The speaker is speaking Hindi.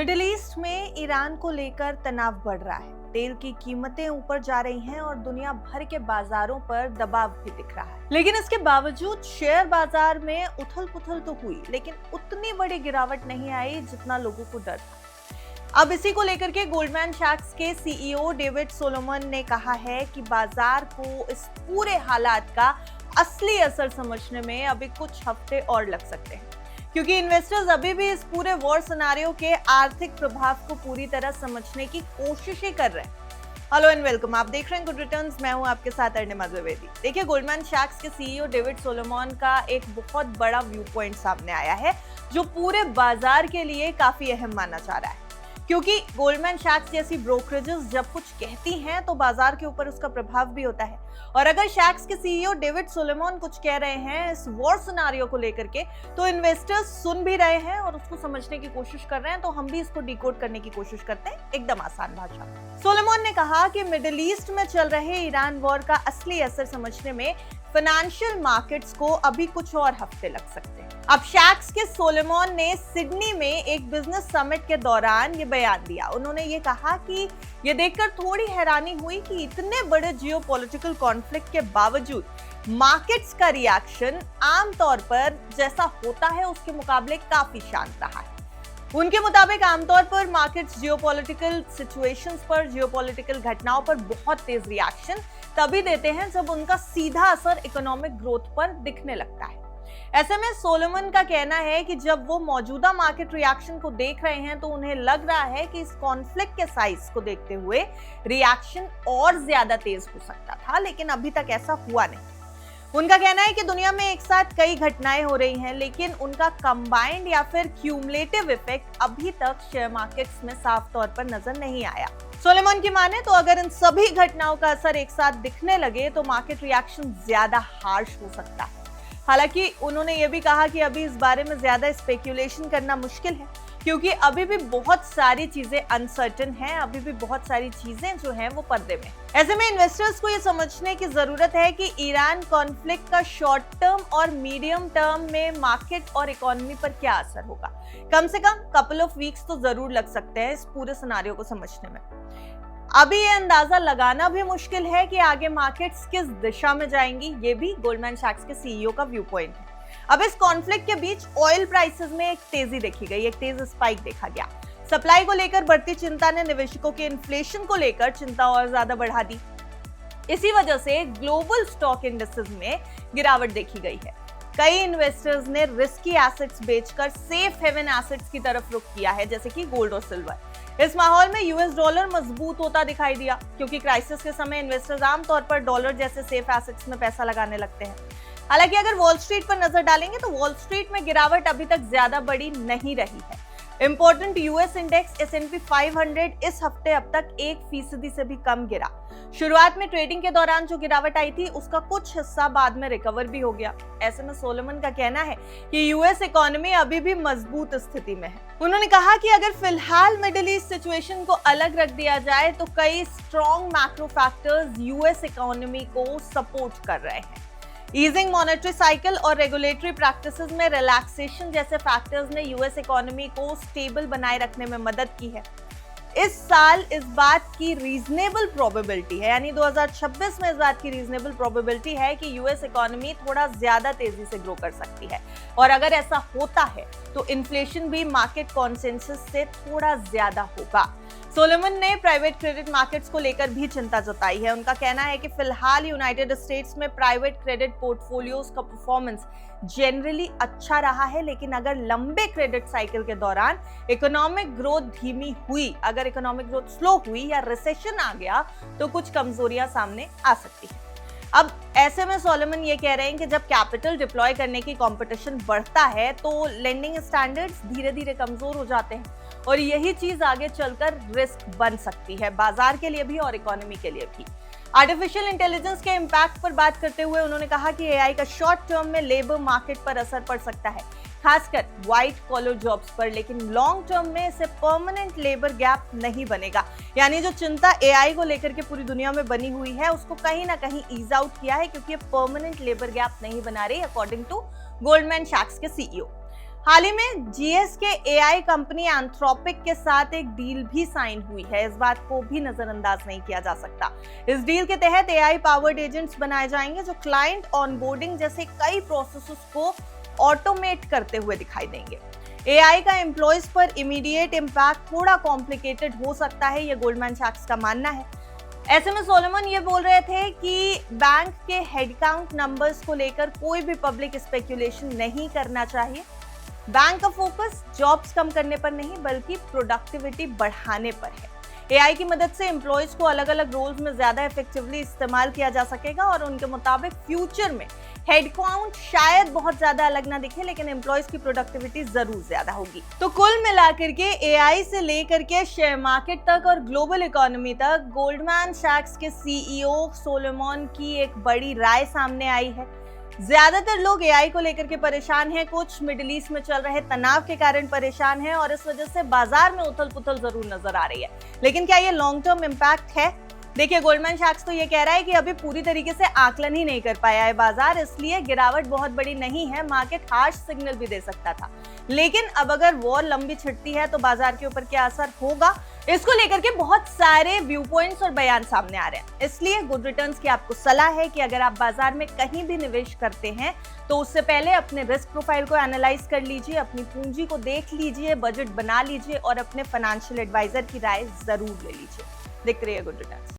मिडिल ईस्ट में ईरान को लेकर तनाव बढ़ रहा है। तेल की कीमतें ऊपर जा रही हैं और दुनिया भर के बाजारों पर दबाव भी दिख रहा है। लेकिन इसके बावजूद शेयर बाजार में उथल पुथल तो हुई, लेकिन उतनी बड़ी गिरावट नहीं आई जितना लोगों को डर था। अब इसी को लेकर के गोल्डमैन सैक्स के सीईओ डेविड सोलोमन ने कहा है कि बाजार को इस पूरे हालात का असली असर समझने में अभी कुछ हफ्ते और लग सकते हैं, क्योंकि इन्वेस्टर्स अभी भी इस पूरे वॉर सिनेरियो के आर्थिक प्रभाव को पूरी तरह समझने की कोशिश ही कर रहे हैं। हेलो एंड वेलकम, आप देख रहे हैं गुड रिटर्न्स। मैं हूं आपके साथ अर्निमा द्विवेदी। देखिए, गोल्डमैन सैक्स के सीईओ डेविड सोलोमन का एक बहुत बड़ा व्यू पॉइंट सामने आया है जो पूरे बाजार के लिए काफी अहम माना जा रहा है, क्योंकि गोल्डमैन सैक्स जैसी ब्रोकरेजेस जब कुछ कहती हैं तो बाजार के ऊपर उसका प्रभाव भी होता है। और अगर सैक्स के सीईओ डेविड सोलोमन कुछ कह रहे हैं इस वॉर सिनेरियो को लेकर के, तो इन्वेस्टर्स सुन भी रहे हैं और उसको समझने की कोशिश कर रहे हैं। तो हम भी इसको डिकोड करने की कोशिश करते हैं एकदम आसान भाषा में। सोलोमन ने कहा कि मिडिल ईस्ट में चल रहे ईरान वॉर का असली असर समझने में फाइनेंशियल मार्केट्स को अभी कुछ और हफ्ते लग सकते हैं। अब सैक्स के सोलोमन ने सिडनी में एक बिजनेस समिट के दौरान ये बयान दिया। उन्होंने ये कहा कि ये देखकर थोड़ी हैरानी हुई कि इतने बड़े जियोपॉलिटिकल कॉन्फ्लिक्ट के बावजूद मार्केट्स का रिएक्शन आमतौर पर जैसा होता है उसके मुकाबले काफी शांत रहा है। उनके मुताबिक आमतौर पर मार्केट्स जियोपॉलिटिकल सिचुएशंस पर, जियोपॉलिटिकल घटनाओं पर बहुत तेज रिएक्शन तभी देते हैं जब उनका सीधा असर इकोनॉमिक ग्रोथ पर दिखने लगता है। ऐसे में सोलोमन का कहना है कि जब वो मौजूदा मार्केट रिएक्शन को देख रहे हैं तो उन्हें लग रहा है कि इस कॉन्फ्लिक्ट के साइज को देखते हुए रिएक्शन और ज्यादा तेज हो सकता था, लेकिन अभी तक ऐसा हुआ नहीं। उनका कहना है कि दुनिया में एक साथ कई घटनाएं हो रही हैं, लेकिन उनका कंबाइंड या फिर क्यूमुलेटिव इफेक्ट अभी तक शेयर मार्केट्स में साफ तौर पर नजर नहीं आया। सोलोमन की माने तो अगर इन सभी घटनाओं का असर एक साथ दिखने लगे तो मार्केट रिएक्शन ज्यादा हार्श हो सकता है। हालांकि उन्होंने ये भी कहा कि अभी इस बारे में ज्यादा स्पेक्यूलेशन करना मुश्किल है, क्योंकि अभी भी बहुत सारी चीजें अनसर्टेन हैं, अभी भी बहुत सारी चीजें जो हैं वो पर्दे में। ऐसे में इन्वेस्टर्स को ये समझने की जरूरत है कि ईरान कॉन्फ्लिक्ट का शॉर्ट टर्म और मीडियम टर्म में मार्केट और इकोनॉमी पर क्या असर होगा। कम से कम कपल ऑफ वीक्स तो जरूर लग सकते हैं इस पूरे सिनेरियो को समझने में। अभी ये अंदाजा लगाना भी मुश्किल है कि आगे मार्केट्स किस दिशा में जाएंगी। ये भी गोल्डमैन सैक्स के सीईओ का व्यू पॉइंट है। अब इस कॉन्फ्लिक्ट के बीच ऑयल प्राइसेस में एक तेजी देखी गई, एक तेज स्पाइक देखा गया। सप्लाई को लेकर बढ़ती चिंता ने निवेशकों के इन्फ्लेशन को लेकर चिंता और ज्यादा बढ़ा दी। इसी वजह से ग्लोबल स्टॉक इंडेक्सेस में गिरावट देखी गई है। कई इन्वेस्टर्स ने रिस्की एसेट्स बेचकर सेफ हेवन एसेट्स की तरफ रुख किया है, जैसे कि गोल्ड और सिल्वर। इस माहौल में यूएस डॉलर मजबूत होता दिखाई दिया, क्योंकि क्राइसिस के समय इन्वेस्टर्स आमतौर पर डॉलर जैसे सेफ एसेट्स में पैसा लगाने लगते हैं। हालांकि अगर वॉल स्ट्रीट पर नजर डालेंगे तो वॉल स्ट्रीट में गिरावट अभी तक ज्यादा बड़ी नहीं रही है। इंपॉर्टेंट यूएस इंडेक्स S&P 500 इस हफ्ते अब तक 1% से भी कम गिरा। शुरुआत में ट्रेडिंग के दौरान जो गिरावट आई थी उसका कुछ हिस्सा बाद में रिकवर भी हो गया। ऐसे में सोलोमन का कहना है कि यूएस इकोनॉमी अभी भी मजबूत स्थिति में है। उन्होंने कहा कि अगर फिलहाल मिडिल ईस्ट सिचुएशन को अलग रख दिया जाए तो कई strong macro factors US economy को सपोर्ट कर रहे हैं। ईजिंग मॉनेटरी साइकिल और रेगुलेटरी प्रैक्टिसेस में रिलैक्सेशन जैसे फैक्टर्स ने यूएस इकोनॉमी को स्टेबल बनाए रखने में मदद की है। इस साल इस बात की रीजनेबल प्रोबेबिलिटी है, यानी 2026 में इस बात की रीजनेबल प्रोबेबिलिटी है कि यूएस इकोनॉमी थोड़ा ज्यादा तेजी से ग्रो कर सकती है। और अगर ऐसा होता है तो इन्फ्लेशन भी मार्केट कॉन्सेंसस से थोड़ा ज्यादा होगा। सोलोमन ने प्राइवेट क्रेडिट मार्केट्स को लेकर भी चिंता जताई है। उनका कहना है कि फिलहाल यूनाइटेड स्टेट्स में प्राइवेट क्रेडिट पोर्टफोलियोज का परफॉर्मेंस जनरली अच्छा रहा है, लेकिन अगर लंबे क्रेडिट साइकिल के दौरान इकोनॉमिक ग्रोथ धीमी हुई, अगर इकोनॉमिक ग्रोथ स्लो हुई या रिसेशन आ गया तो कुछ कमजोरियां सामने आ सकती है। अब ऐसे में सोलोमन ये कह रहे हैं कि जब कैपिटल डिप्लॉय करने की कंपटीशन बढ़ता है तो लेंडिंग स्टैंडर्ड्स धीरे धीरे कमजोर हो जाते हैं, और यही चीज आगे चलकर रिस्क बन सकती है, बाजार के लिए भी और इकोनॉमी के लिए भी। आर्टिफिशियल इंटेलिजेंस के इम्पैक्ट पर बात करते हुए उन्होंने कहा कि एआई का शॉर्ट टर्म में लेबर मार्केट पर असर पड़ सकता है, खासकर व्हाइट कॉलर जॉब्स पर, लेकिन लॉन्ग टर्म में इसे परमानेंट लेबर गैप नहीं बनेगा। यानी जो चिंता एआई को लेकर के पूरी दुनिया में बनी हुई है उसको कहीं ना कहीं ईज आउट किया है, क्योंकि ये परमानेंट लेबर गैप नहीं बना रही, अकॉर्डिंग टू गोल्डमैन सैक्स के सीईओ। हाल ही में जीएस के एआई कंपनी एंथ्रोपिक के साथ एक डील भी साइन हुई है। इस बात को भी नजरअंदाज नहीं किया जा सकता। इस डील के तहत एआई पावर्ड एजेंट्स बनाए जाएंगे जो क्लाइंट ऑनबोर्डिंग जैसे कई प्रोसेसेस को ऑटोमेट करते हुए दिखाई देंगे। एआई का एम्प्लॉयज पर इमीडिएट इम्पैक्ट थोड़ा कॉम्प्लिकेटेड हो सकता है, यह गोल्डमैन सैक्स का मानना है। ऐसे में सोलोमन ये बोल रहे थे कि बैंक के हेडकाउंट नंबर्स को लेकर कोई भी पब्लिक स्पेक्यूलेशन नहीं करना चाहिए। बैंक का फोकस जॉब्स कम करने पर नहीं बल्कि प्रोडक्टिविटी बढ़ाने पर है। एआई की मदद से एम्प्लॉयज को अलग अलग रोल्स में ज्यादा इफेक्टिवली इस्तेमाल किया जा सकेगा और उनके मुताबिक फ्यूचर में हेडकाउंट शायद बहुत ज्यादा अलग ना दिखे, लेकिन एम्प्लॉयज की प्रोडक्टिविटी जरूर ज्यादा होगी। तो कुल मिलाकर के एआई से लेकर के शेयर मार्केट तक और ग्लोबल इकोनॉमी तक गोल्डमैन सैक्स के सीईओ सोलोमन की एक बड़ी राय सामने आई है। ज्यादातर लोग एआई को लेकर के परेशान हैं, कुछ मिडिल ईस्ट में चल रहे तनाव के कारण परेशान हैं और इस वजह से बाजार में उथल पुथल जरूर नजर आ रही है। लेकिन क्या ये लॉन्ग टर्म इम्पैक्ट है? देखिए, गोल्डमैन सैक्स तो ये कह रहा है कि अभी पूरी तरीके से आकलन ही नहीं कर पाया है बाजार, इसलिए गिरावट बहुत बड़ी नहीं है। मार्केट हार्श सिग्नल भी दे सकता था, लेकिन अब अगर वॉर लंबी छिड़ती है तो बाजार के ऊपर क्या असर होगा, इसको लेकर के बहुत सारे व्यू पॉइंट्स और बयान सामने आ रहे हैं। इसलिए गुड रिटर्न्स की आपको सलाह है कि अगर आप बाजार में कहीं भी निवेश करते हैं तो उससे पहले अपने रिस्क प्रोफाइल को एनालाइज कर लीजिए, अपनी पूंजी को देख लीजिए, बजट बना लीजिए और अपने फाइनेंशियल एडवाइजर की राय जरूर ले लीजिए। देखते रहिए गुड रिटर्न्स।